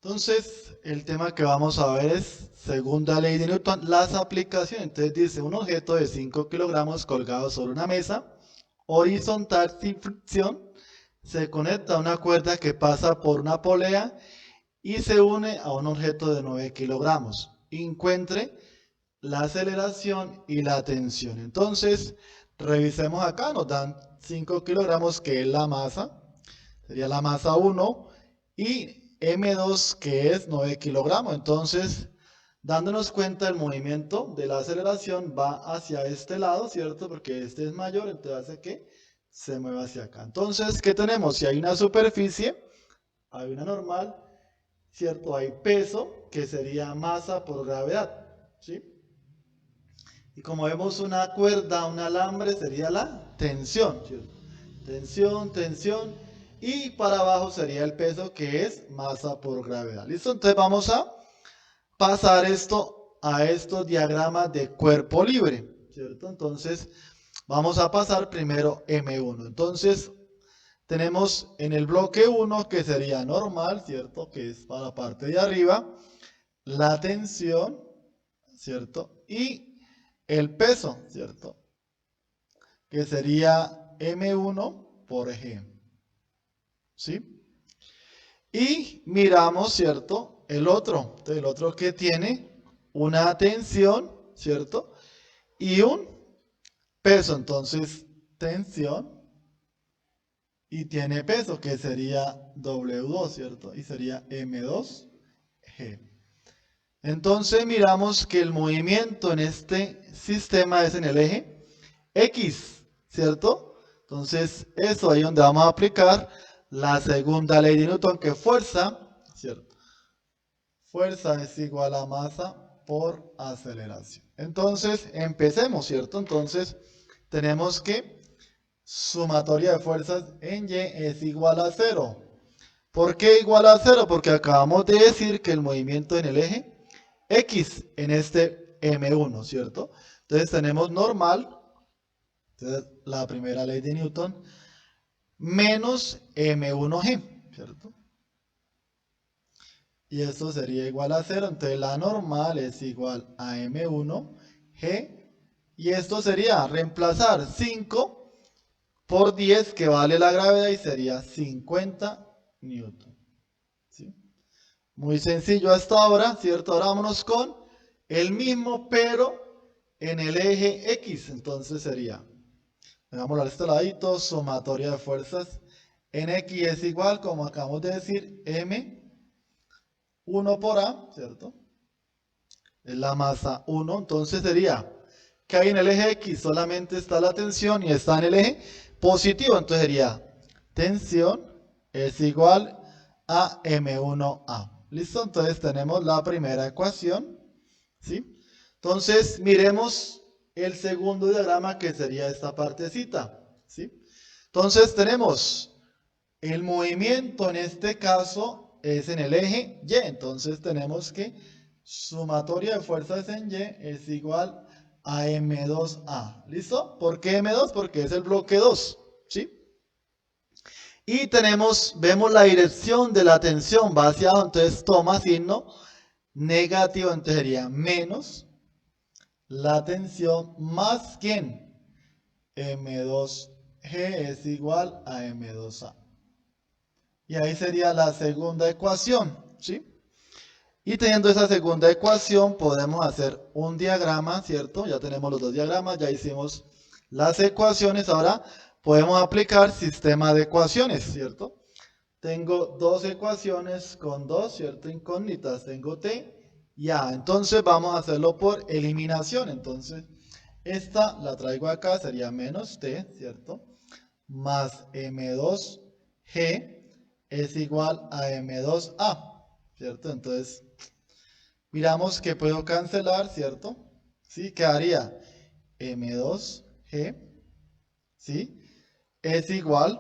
Entonces, el tema que vamos a ver es segunda ley de Newton, las aplicaciones. Entonces dice, un objeto de 5 kilogramos colgado sobre una mesa, horizontal sin fricción, se conecta a una cuerda que pasa por una polea y se une a un objeto de 9 kilogramos. Encuentre la aceleración y la tensión. Entonces, revisemos acá, nos dan 5 kilogramos que es la masa, sería la masa 1, y M2 que es 9 kilogramos. Entonces, dándonos cuenta el movimiento de la aceleración va hacia este lado, ¿cierto? Porque este es mayor, entonces hace que se mueva hacia acá. Entonces, ¿qué tenemos? Si hay una superficie, hay una normal, ¿cierto? Hay peso, que sería masa por gravedad, ¿sí? Y como vemos una cuerda, un alambre, sería la tensión, ¿cierto? Tensión, tensión. Y para abajo sería el peso, que es masa por gravedad. ¿Listo? Entonces vamos a pasar esto a estos diagramas de cuerpo libre, ¿cierto? Entonces vamos a pasar primero M1. Entonces tenemos en el bloque 1, que sería normal, ¿cierto? Que es para la parte de arriba, la tensión, ¿cierto? Y el peso, ¿cierto? Que sería M1 por G, ¿sí? Y miramos, ¿cierto? El otro, entonces el otro que tiene una tensión, ¿cierto? Y un peso, entonces tensión y tiene peso, que sería W2, ¿cierto? Y sería M2G. Entonces miramos que el movimiento en este sistema es en el eje X, ¿cierto? Entonces eso ahí donde vamos a aplicar la segunda ley de Newton, que fuerza, ¿cierto? Fuerza es igual a masa por aceleración. Entonces empecemos, ¿cierto? Entonces tenemos que sumatoria de fuerzas en Y es igual a 0. ¿Por qué igual a 0? Porque acabamos de decir que el movimiento en el eje X en este M1, ¿cierto? Entonces tenemos normal, entonces la primera ley de Newton, menos M1G, ¿cierto? Y esto sería igual a 0, entonces la normal es igual a M1G, y esto sería reemplazar 5 por 10, que vale la gravedad, y sería 50 newton, ¿sí? Muy sencillo hasta ahora, ¿cierto? Ahora vámonos con el mismo, pero en el eje X. Entonces sería, hagámoslo a este ladito, sumatoria de fuerzas en X es igual, como acabamos de decir, M1 por A, ¿cierto? Es la masa 1. Entonces sería que hay en el eje X solamente está la tensión y está en el eje positivo. Entonces sería tensión es igual a M1A. ¿Listo? Entonces tenemos la primera ecuación, ¿sí? Entonces miremos el segundo diagrama, que sería esta partecita, ¿sí? Entonces tenemos el movimiento en este caso es en el eje Y. Entonces tenemos que sumatoria de fuerzas en Y es igual a M2A. ¿Listo? ¿Por qué M2? Porque es el bloque 2, ¿sí? Y tenemos, vemos la dirección de la tensión va hacia abajo, entonces toma signo negativo, entonces sería menos la tensión más ¿quién? M2G es igual a M2A. Y ahí sería la segunda ecuación, ¿sí? Y teniendo esa segunda ecuación podemos hacer un diagrama, ¿cierto? Ya tenemos los dos diagramas, ya hicimos las ecuaciones, ahora podemos aplicar sistema de ecuaciones, ¿cierto? Tengo dos ecuaciones con dos, ¿cierto? Incógnitas. Tengo T y A. Entonces vamos a hacerlo por eliminación. Entonces esta la traigo acá, sería menos T, ¿cierto? Más M2G es igual a M2A, ¿cierto? Entonces miramos que puedo cancelar, ¿cierto? ¿Sí? Quedaría M2G, ¿sí? Es igual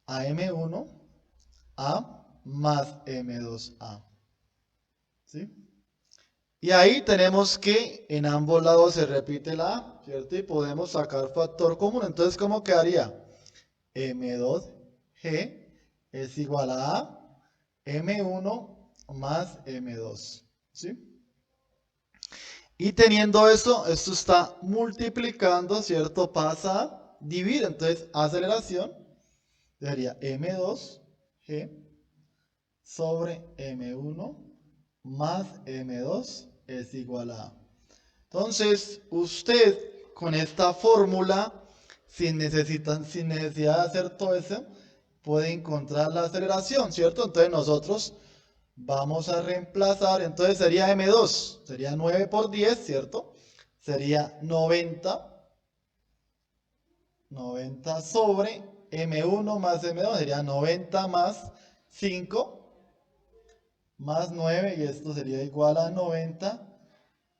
a M1 A más M2A, ¿sí? Y ahí tenemos que en ambos lados se repite la A, ¿cierto? Y podemos sacar factor común. Entonces, ¿cómo quedaría? M2G es igual a M1 más M2, ¿sí? Y teniendo eso, esto está multiplicando, ¿cierto? Pasa a dividir, entonces aceleración sería M2G sobre M1 más M2 es igual a A. Entonces, usted con esta fórmula, sin necesidad de hacer todo eso, puede encontrar la aceleración, ¿cierto? Entonces nosotros vamos a reemplazar, entonces sería M2, sería 9 por 10, ¿cierto? Sería 90 sobre M1 más M2, sería 90 más 5 más 9, y esto sería igual a 90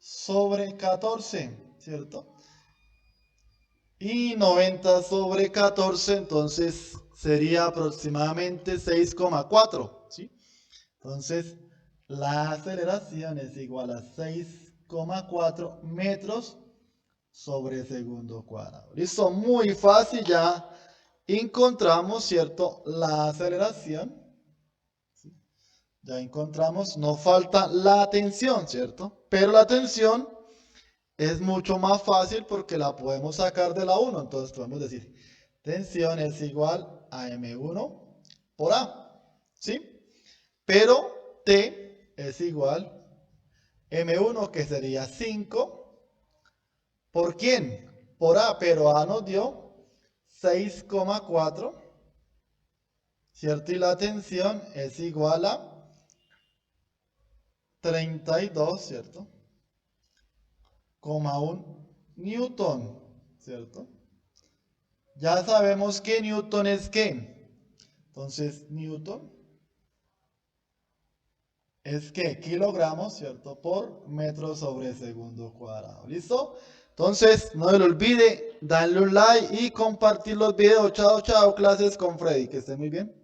sobre 14, ¿cierto? Y 90 sobre 14, entonces sería aproximadamente 6,4, ¿sí? Entonces, la aceleración es igual a 6,4 metros sobre segundo cuadrado. Listo, muy fácil, ya encontramos, ¿cierto? La aceleración. ¿Sí? Ya encontramos, nos falta la tensión, ¿cierto? Pero la tensión es mucho más fácil porque la podemos sacar de la 1. Entonces podemos decir, tensión es igual a M1 por A, ¿sí? Pero T es igual a M1, que sería 5. ¿Por quién? Por A, pero A nos dio 6,4, ¿cierto? Y la tensión es igual a 32, ¿cierto? 1 Newton, ¿cierto? Ya sabemos que Newton es ¿qué? Entonces, Newton es ¿qué? Kilogramos, ¿cierto? Por metro sobre segundo cuadrado. ¿Listo? Entonces, no se lo olvide, darle un like y compartir los videos. Chao, chao, clases con Freddy. Que esté muy bien.